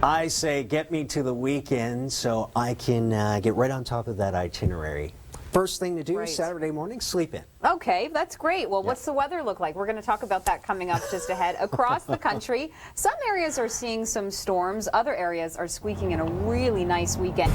I say get me to the weekend so I can get right on top of that itinerary. First thing to do is Saturday morning, sleep in. Okay, that's great. Well, what's the weather look like? We're going to talk about that coming up just ahead. Across the country, some areas are seeing some storms. Other areas are squeaking in a really nice weekend.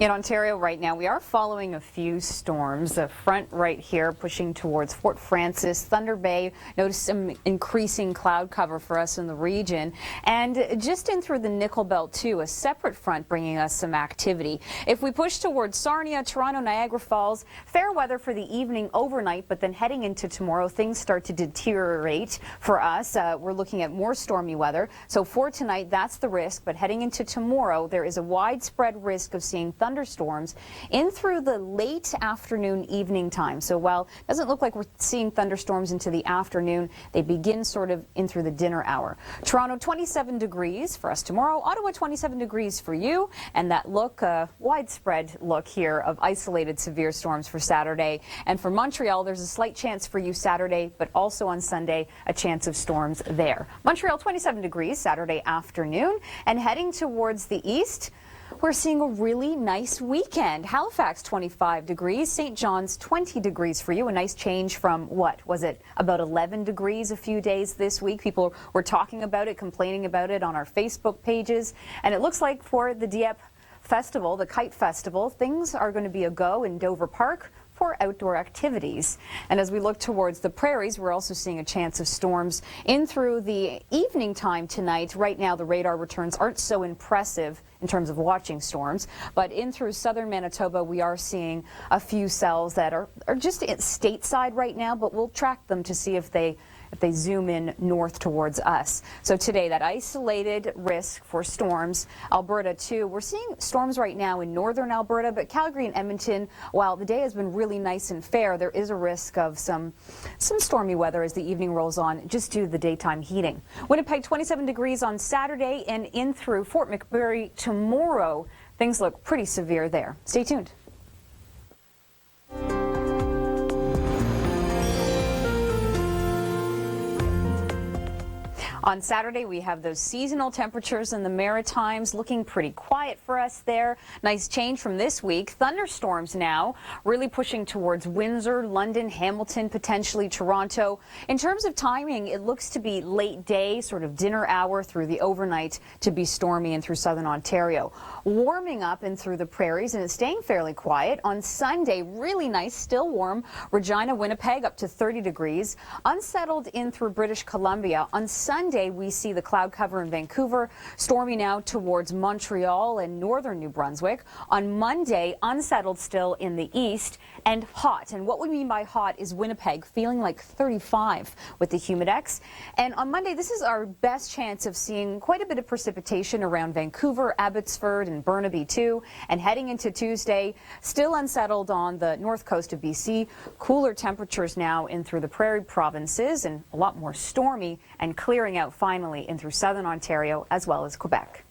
In Ontario right now, we are following a few storms. The front right here pushing towards Fort Frances, Thunder Bay. Notice some increasing cloud cover for us in the region. And just in through the Nickel Belt, too, a separate front bringing us some activity. If we push towards Sarnia, Toronto, Niagara Falls, fair weather for the evening overnight, but then heading into tomorrow, things start to deteriorate for us. We're looking at more stormy weather. So for tonight, that's the risk. But heading into tomorrow, there is a widespread risk of seeing thunderstorms in through the late afternoon evening time. So while it doesn't look like we're seeing thunderstorms into the afternoon, they begin sort of in through the dinner hour. Toronto 27 degrees for us tomorrow, Ottawa 27 degrees for you, and that look, widespread look here of isolated severe storms for Saturday. And for Montreal, there's a slight chance for you Saturday, but also on Sunday, a chance of storms there. Montreal 27 degrees Saturday afternoon, and heading towards the east, we're seeing a really nice weekend. Halifax 25 degrees, St. John's 20 degrees for you. A nice change from what was it, about 11 degrees a few days this week. People were talking about it, complaining about it on our Facebook pages. And it looks like for the Dieppe Festival, the Kite Festival, things are going to be a go in Dover Park for outdoor activities. And as we look towards the prairies, we're also seeing a chance of storms in through the evening time tonight. Right now, the radar returns aren't so impressive in terms of watching storms, but in through southern Manitoba, we are seeing a few cells that are just stateside right now, but we'll track them to see if they zoom in north towards us. So today, that isolated risk for storms. Alberta, too. We're seeing storms right now in northern Alberta, but Calgary and Edmonton, while the day has been really nice and fair, there is a risk of some stormy weather as the evening rolls on, just due to the daytime heating. Winnipeg, 27 degrees on Saturday, and in through Fort McMurray tomorrow. Things look pretty severe there. Stay tuned. On Saturday, we have those seasonal temperatures in the Maritimes looking pretty quiet for us there. Nice change from this week. Thunderstorms now really pushing towards Windsor, London, Hamilton, potentially Toronto. In terms of timing, it looks to be late day, sort of dinner hour through the overnight to be stormy and through southern Ontario. Warming up in through the prairies, and it's staying fairly quiet. On Sunday, really nice, still warm. Regina, Winnipeg up to 30 degrees. Unsettled in through British Columbia. On Sunday, we see the cloud cover in Vancouver, stormy now towards Montreal and northern New Brunswick. On Monday, unsettled still in the east and hot. And what we mean by hot is Winnipeg feeling like 35 with the humidex. And on Monday, this is our best chance of seeing quite a bit of precipitation around Vancouver, Abbotsford, and Burnaby too. And heading into Tuesday, still unsettled on the north coast of BC. Cooler temperatures now in through the prairie provinces and a lot more stormy and clearing out finally in through southern Ontario as well as Quebec.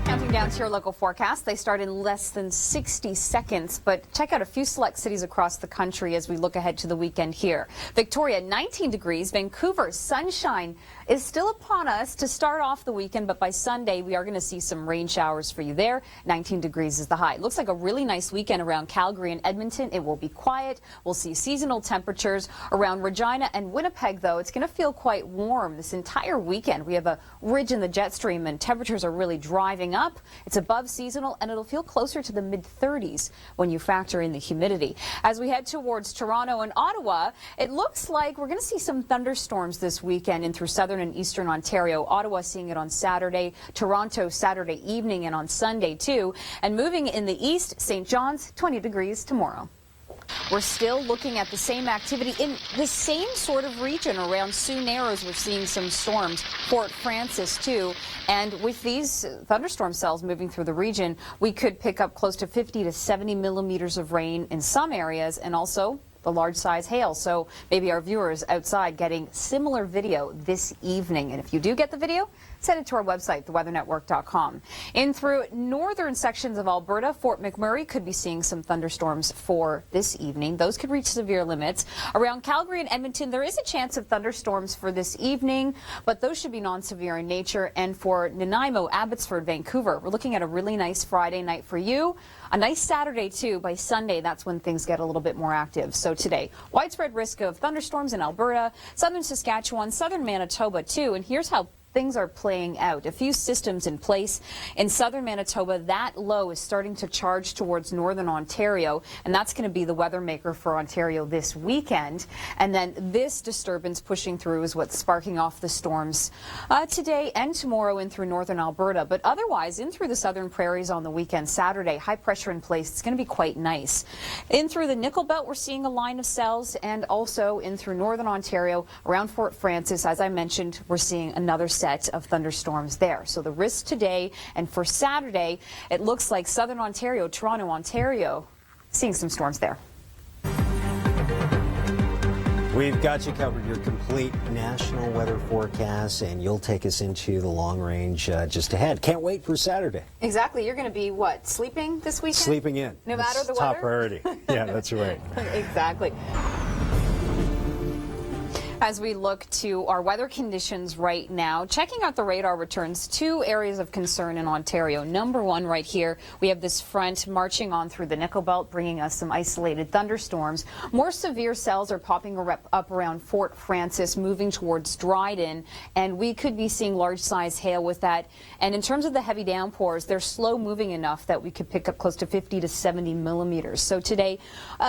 Counting down to your local forecast. They start in less than 60 seconds, but check out a few select cities across the country as we look ahead to the weekend here. Victoria, 19 degrees. Vancouver, sunshine is still upon us to start off the weekend, but by Sunday, we are going to see some rain showers for you there. 19 degrees is the high. It looks like a really nice weekend around Calgary and Edmonton. It will be quiet. We'll see seasonal temperatures around Regina and Winnipeg, though. It's going to feel quite warm this entire weekend. We have a ridge in the jet stream, and temperatures are really driving up. It's above seasonal, and it'll feel closer to the mid-30s when you factor in the humidity. As we head towards Toronto and Ottawa, it looks like we're going to see some thunderstorms this weekend in through southern and eastern Ontario. Ottawa seeing it on Saturday, Toronto Saturday evening and on Sunday too. And moving in the east, St. John's, 20 degrees tomorrow. We're still looking at the same activity in the same sort of region around Sioux Narrows. We're seeing some storms. Fort Frances, too. And with these thunderstorm cells moving through the region, we could pick up close to 50 to 70 millimeters of rain in some areas, and also the large size hail. So maybe our viewers outside getting similar video this evening. And if you do get the video, send it to our website, theweathernetwork.com. In through northern sections of Alberta, Fort McMurray could be seeing some thunderstorms for this evening. Those could reach severe limits. Around Calgary and Edmonton, there is a chance of thunderstorms for this evening, but those should be non-severe in nature. And for Nanaimo, Abbotsford, Vancouver, we're looking at a really nice Friday night for you. A nice Saturday, too. By Sunday, that's when things get a little bit more active. So today, widespread risk of thunderstorms in Alberta, southern Saskatchewan, southern Manitoba, too. And here's how things are playing out. A few systems in place in southern Manitoba. That low is starting to charge towards northern Ontario, and that's going to be the weather maker for Ontario this weekend. And then this disturbance pushing through is what's sparking off the storms today and tomorrow in through northern Alberta. But otherwise, in through the southern prairies on the weekend, Saturday, high pressure in place. It's going to be quite nice. In through the Nickel Belt, we're seeing a line of cells, and also in through northern Ontario, around Fort Frances, as I mentioned, we're seeing another set of thunderstorms there. So the risk today and for Saturday, it looks like southern Ontario, Toronto, Ontario, seeing some storms there. We've got you covered, your complete national weather forecast, and you'll take us into the long range just ahead. Can't wait for Saturday. Exactly. You're going to be, what, sleeping this weekend? Sleeping in. No matter the weather? Top priority. Yeah, that's right. Exactly. As we look to our weather conditions right now, checking out the radar returns two areas of concern in Ontario. Number one right here, we have this front marching on through the Nickel Belt, bringing us some isolated thunderstorms. More severe cells are popping up around Fort Frances, moving towards Dryden, and we could be seeing large size hail with that. And in terms of the heavy downpours, they're slow moving enough that we could pick up close to 50 to 70 millimeters. So today,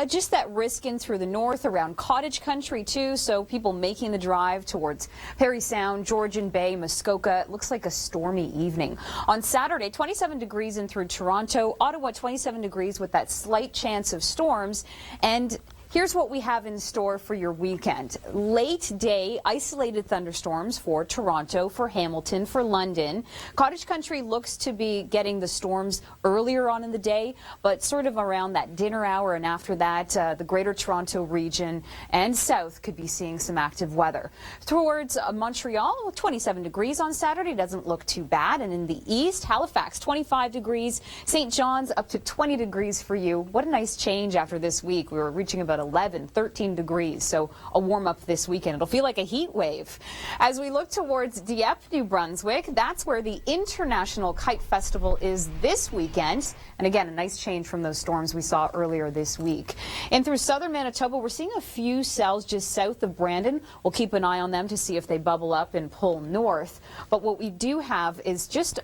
just that risk in through the north around Cottage Country too, so people making the drive towards Parry Sound, Georgian Bay, Muskoka. It looks like a stormy evening. On Saturday, 27 degrees in through Toronto, Ottawa 27 degrees with that slight chance of storms. And here's what we have in store for your weekend. Late day, isolated thunderstorms for Toronto, for Hamilton, for London. Cottage Country looks to be getting the storms earlier on in the day, but sort of around that dinner hour, and after that, the Greater Toronto region and south could be seeing some active weather. Towards Montreal, 27 degrees on Saturday, doesn't look too bad. And in the east, Halifax, 25 degrees. St. John's up to 20 degrees for you. What a nice change after this week. We were reaching about 11, 13 degrees, so a warm up this weekend. It'll feel like a heat wave. As we look towards Dieppe, New Brunswick, that's where the International Kite Festival is this weekend. And again, a nice change from those storms we saw earlier this week. And through southern Manitoba, we're seeing a few cells just south of Brandon. We'll keep an eye on them to see if they bubble up and pull north. But what we do have is just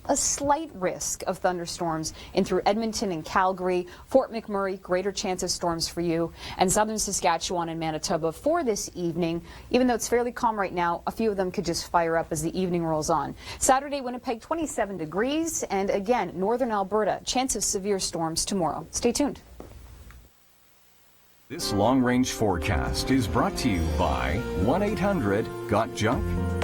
a slight risk of thunderstorms in through Edmonton and Calgary, Fort McMurray, greater chance of storms for you, and southern Saskatchewan and Manitoba for this evening. Even though it's fairly calm right now, a few of them could just fire up as the evening rolls on. Saturday, Winnipeg, 27 degrees, and again, northern Alberta, chance of severe storms tomorrow. Stay tuned. This long-range forecast is brought to you by 1-800-GOT-JUNK.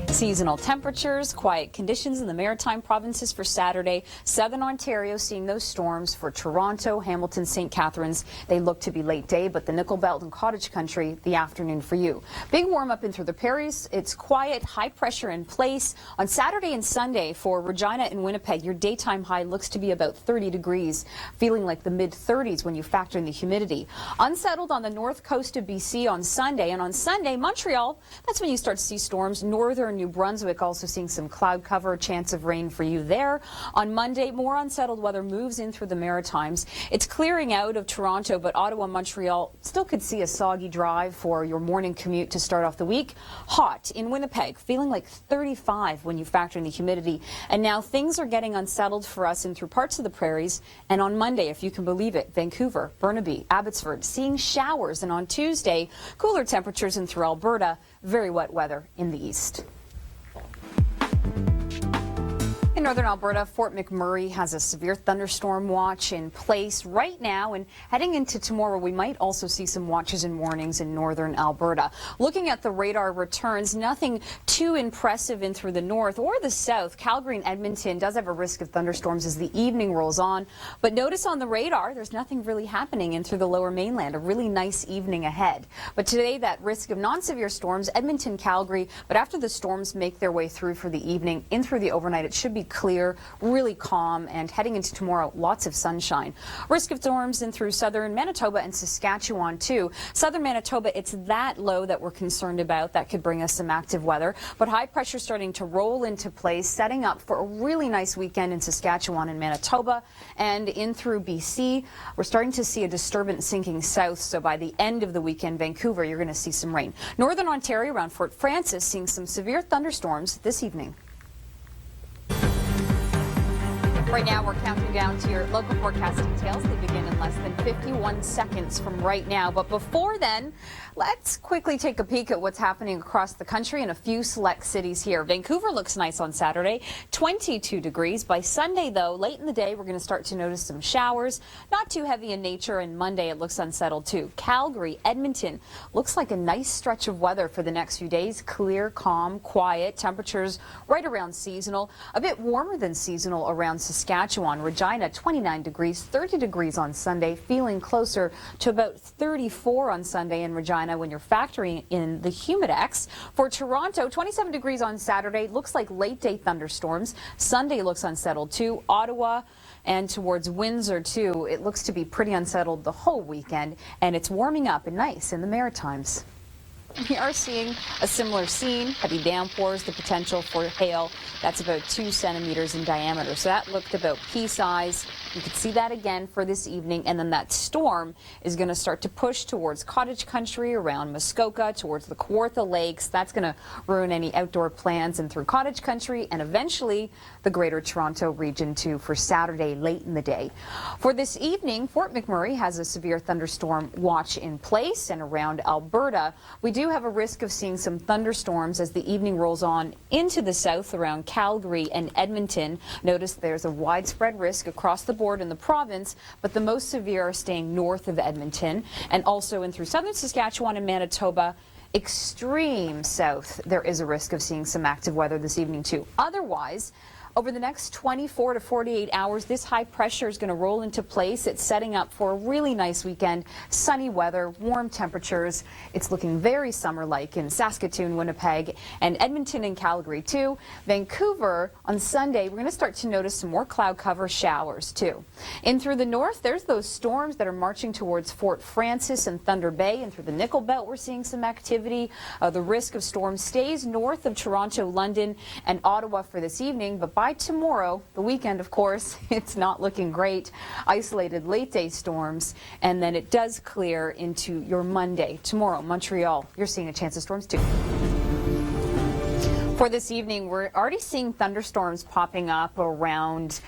Seasonal temperatures, quiet conditions in the Maritime provinces for Saturday. Southern Ontario seeing those storms for Toronto, Hamilton, St. Catharines. They look to be late day, but the Nickel Belt and Cottage Country, the afternoon for you. Big warm up in through the prairies. It's quiet, high pressure in place. On Saturday and Sunday for Regina and Winnipeg, your daytime high looks to be about 30 degrees, feeling like the mid-30s when you factor in the humidity. Unsettled on the north coast of BC on Sunday, and on Sunday, Montreal, that's when you start to see storms. Northern New Brunswick also seeing some cloud cover, chance of rain for you there. On Monday, more unsettled weather moves in through the Maritimes. It's clearing out of Toronto, but Ottawa, Montreal still could see a soggy drive for your morning commute to start off the week. Hot in Winnipeg, feeling like 35 when you factor in the humidity. And now things are getting unsettled for us in through parts of the prairies. And on Monday, if you can believe it, Vancouver, Burnaby, Abbotsford, seeing showers. And on Tuesday, cooler temperatures in through Alberta, very wet weather in the east. Northern Alberta, Fort McMurray has a severe thunderstorm watch in place right now, and heading into tomorrow we might also see some watches and warnings in northern Alberta. Looking at the radar returns, nothing too impressive in through the north or the south. Calgary and Edmonton does have a risk of thunderstorms as the evening rolls on, but notice on the radar there's nothing really happening in through the lower mainland. A really nice evening ahead. But today that risk of non-severe storms, Edmonton, Calgary, but after the storms make their way through for the evening, in through the overnight, it should be clear, really calm, and heading into tomorrow, lots of sunshine. Risk of storms in through southern Manitoba and Saskatchewan too. Southern Manitoba, it's that low that we're concerned about. That could bring us some active weather, but high pressure starting to roll into place, setting up for a really nice weekend in Saskatchewan and Manitoba, and in through BC. We're starting to see a disturbance sinking south, so by the end of the weekend, Vancouver, you're going to see some rain. Northern Ontario around Fort Frances seeing some severe thunderstorms this evening. Right now, we're counting down to your local forecast details. They begin in less than 51 seconds from right now. But before then, let's quickly take a peek at what's happening across the country in a few select cities here. Vancouver looks nice on Saturday, 22 degrees. By Sunday, though, late in the day, we're going to start to notice some showers. Not too heavy in nature, and Monday it looks unsettled too. Calgary, Edmonton, looks like a nice stretch of weather for the next few days. Clear, calm, quiet, temperatures right around seasonal. A bit warmer than seasonal around Saskatchewan. Regina, 29 degrees, 30 degrees on Sunday, feeling closer to about 34 on Sunday in Regina when you're factoring in the humidex. For Toronto, 27 degrees on Saturday, looks like late day thunderstorms. Sunday looks unsettled too. Ottawa and towards Windsor too, it looks to be pretty unsettled the whole weekend, and it's warming up and nice in the Maritimes. We are seeing a similar scene, heavy downpours, the potential for hail. That's about 2 centimeters in diameter. So that looked about pea size. You could see that again for this evening. And then that storm is going to start to push towards cottage country around Muskoka, towards the Kawartha Lakes. That's going to ruin any outdoor plans and through cottage country and eventually the greater Toronto region too for Saturday late in the day. For this evening, Fort McMurray has a severe thunderstorm watch in place, and around Alberta, we do have a risk of seeing some thunderstorms as the evening rolls on into the south around Calgary and Edmonton. Notice there's a widespread risk across the board in the province, but the most severe are staying north of Edmonton and also in through southern Saskatchewan and Manitoba. Extreme south, there is a risk of seeing some active weather this evening too. Otherwise, over the next 24 to 48 hours, this high pressure is going to roll into place. It's setting up for a really nice weekend. Sunny weather, warm temperatures. It's looking very summer-like in Saskatoon, Winnipeg, and Edmonton and Calgary too. Vancouver on Sunday, we're going to start to notice some more cloud cover showers too. In through the north, there's those storms that are marching towards Fort Frances and Thunder Bay, and through the Nickel Belt, we're seeing some activity. The risk of storms stays north of Toronto, London, and Ottawa for this evening, but by tomorrow, the weekend, of course, it's not looking great. Isolated late day storms, and then it does clear into your Monday. Tomorrow, Montreal, you're seeing a chance of storms too. For this evening, we're already seeing thunderstorms popping up around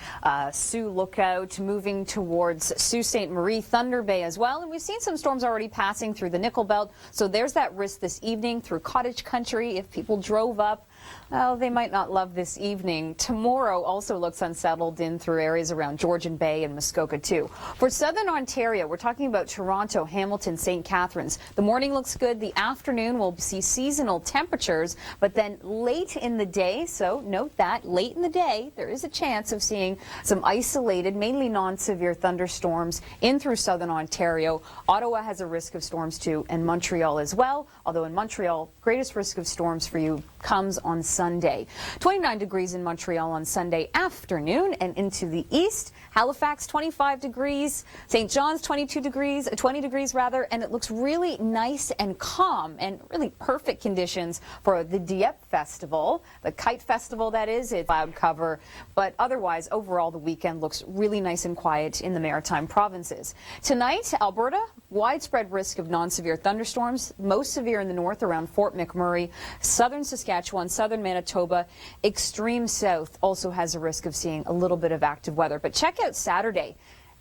Sioux Lookout, moving towards Sault Ste. Marie, Thunder Bay as well. And we've seen some storms already passing through the Nickel Belt. So there's that risk this evening through cottage country. If people drove up, well, they might not love this evening. Tomorrow also looks unsettled in through areas around Georgian Bay and Muskoka too. For southern Ontario, we're talking about Toronto, Hamilton, St. Catharines. The morning looks good. The afternoon we'll see seasonal temperatures, but then late in the day, so note that late in the day, there is a chance of seeing some isolated, mainly non-severe thunderstorms in through southern Ontario. Ottawa has a risk of storms too, and Montreal as well, although in Montreal, greatest risk of storms for you comes on Sunday. 29 degrees in Montreal on Sunday afternoon, and into the east, Halifax 25 degrees, St. John's 20 degrees rather, and it looks really nice and calm and really perfect conditions for the Dieppe Festival, the Kite Festival that is. It's cloud cover, but otherwise overall the weekend looks really nice and quiet in the Maritime provinces. Tonight, Alberta, widespread risk of non-severe thunderstorms, most severe in the north around Fort McMurray, southern Saskatchewan, southern Manitoba. Extreme south also has a risk of seeing a little bit of active weather. But check out Saturday.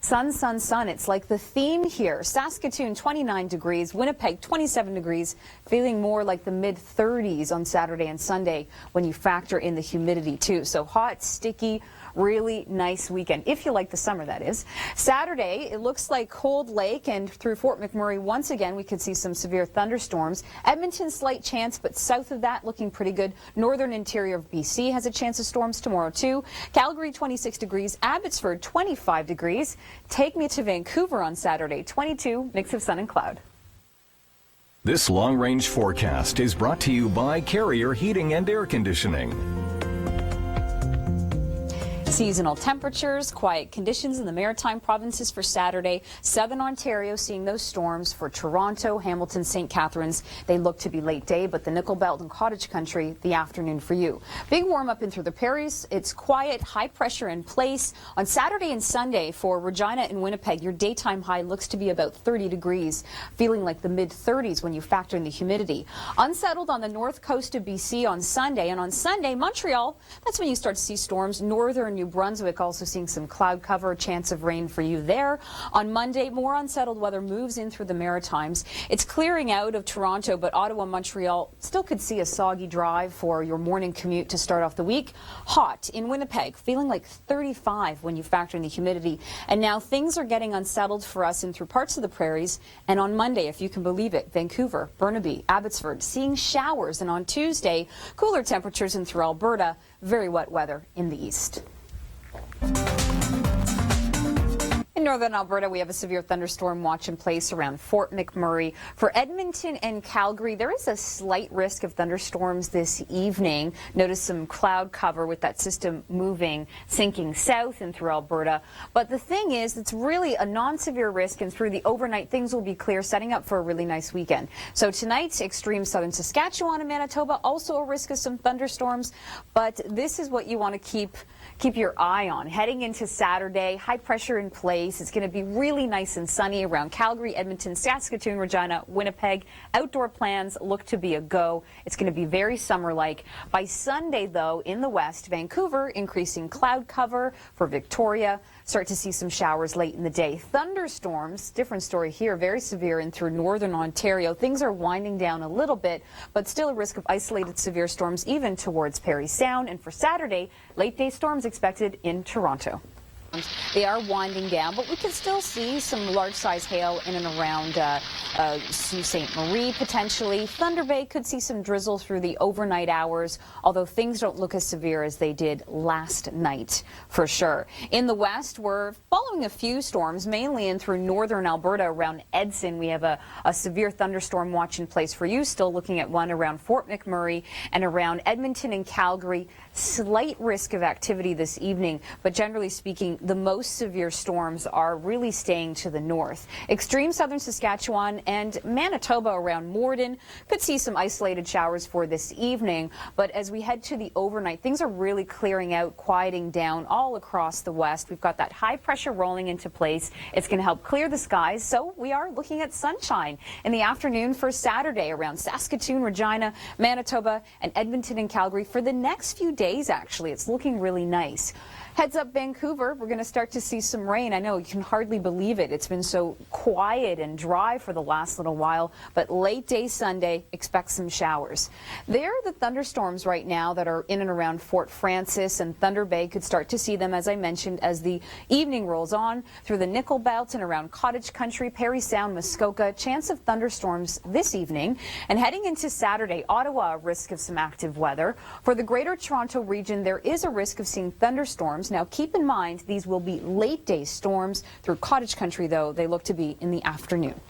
Sun, sun, sun. It's like the theme here. Saskatoon, 29 degrees. Winnipeg, 27 degrees. Feeling more like the mid-30s on Saturday and Sunday when you factor in the humidity, too. So hot, sticky, really nice weekend, if you like the summer, that is. Saturday, it looks like Cold Lake and through Fort McMurray, once again, we could see some severe thunderstorms. Edmonton, slight chance, but south of that, looking pretty good. Northern interior of BC has a chance of storms tomorrow, too. Calgary, 26 degrees. Abbotsford, 25 degrees. Take me to Vancouver on Saturday, 22, mix of sun and cloud. This long-range forecast is brought to you by Carrier Heating and Air Conditioning. Seasonal temperatures, quiet conditions in the maritime provinces for Saturday. Southern Ontario seeing those storms for Toronto, Hamilton, St. Catharines. They look to be late day, but the Nickel Belt and Cottage Country, the afternoon for you. Big warm up in through the prairies. It's quiet, high pressure in place. On Saturday and Sunday for Regina and Winnipeg, your daytime high looks to be about 30 degrees, feeling like the mid-30s when you factor in the humidity. Unsettled on the north coast of BC on Sunday, and on Sunday, Montreal, that's when you start to see storms. Northern New Brunswick also seeing some cloud cover, chance of rain for you there. On Monday, more unsettled weather moves in through the Maritimes. It's clearing out of Toronto, but Ottawa, Montreal still could see a soggy drive for your morning commute to start off the week. Hot in Winnipeg, feeling like 35 when you factor in the humidity. And now things are getting unsettled for us in through parts of the prairies. And on Monday, if you can believe it, Vancouver, Burnaby, Abbotsford seeing showers. And on Tuesday, cooler temperatures in through Alberta, very wet weather in the east. In northern Alberta, we have a severe thunderstorm watch in place around Fort McMurray. For Edmonton and Calgary, there is a slight risk of thunderstorms this evening. Notice some cloud cover with that system moving, sinking south and through Alberta. But the thing is, it's really a non-severe risk, and through the overnight, things will be clear, setting up for a really nice weekend. So tonight, extreme southern Saskatchewan and Manitoba, also a risk of some thunderstorms. But this is what you want to keep your eye on. Heading into Saturday, high pressure in place. It's going to be really nice and sunny around Calgary, Edmonton, Saskatoon, Regina, Winnipeg. Outdoor plans look to be a go. It's going to be very summer-like. By Sunday, though, in the west, Vancouver, increasing cloud cover. For Victoria, start to see some showers late in the day. Thunderstorms, different story here, very severe in through northern Ontario. Things are winding down a little bit, but still a risk of isolated severe storms even towards Parry Sound. And for Saturday, late-day storms expected in Toronto. They are winding down, but we can still see some large-size hail in and around Sault Ste. Marie, potentially. Thunder Bay could see some drizzle through the overnight hours, although things don't look as severe as they did last night, for sure. In the west, we're following a few storms, mainly in through northern Alberta around Edson. We have a severe thunderstorm watch in place for you, still looking at one around Fort McMurray and around Edmonton and Calgary. Slight risk of activity this evening, but generally speaking, the most severe storms are really staying to the north. Extreme southern Saskatchewan and Manitoba around Morden could see some isolated showers for this evening, but as we head to the overnight, things are really clearing out, quieting down all across the west. We've got that high pressure rolling into place. It's going to help clear the skies, so we are looking at sunshine in the afternoon for Saturday around Saskatoon, Regina, Manitoba, and Edmonton and Calgary for the next few days. Actually, it's looking really nice. Heads up Vancouver, we're going to start to see some rain. I know you can hardly believe it. It's been so quiet and dry for the last little while, but late day Sunday, expect some showers. There are the thunderstorms right now that are in and around Fort Francis and Thunder Bay. Could start to see them, as I mentioned, as the evening rolls on through the Nickel Belt and around Cottage Country, Parry Sound, Muskoka. Chance of thunderstorms this evening. And heading into Saturday, Ottawa, a risk of some active weather. For the Greater Toronto region, there is a risk of seeing thunderstorms. Now, keep in mind, these will be late-day storms. Through Cottage Country, though, they look to be in the afternoon.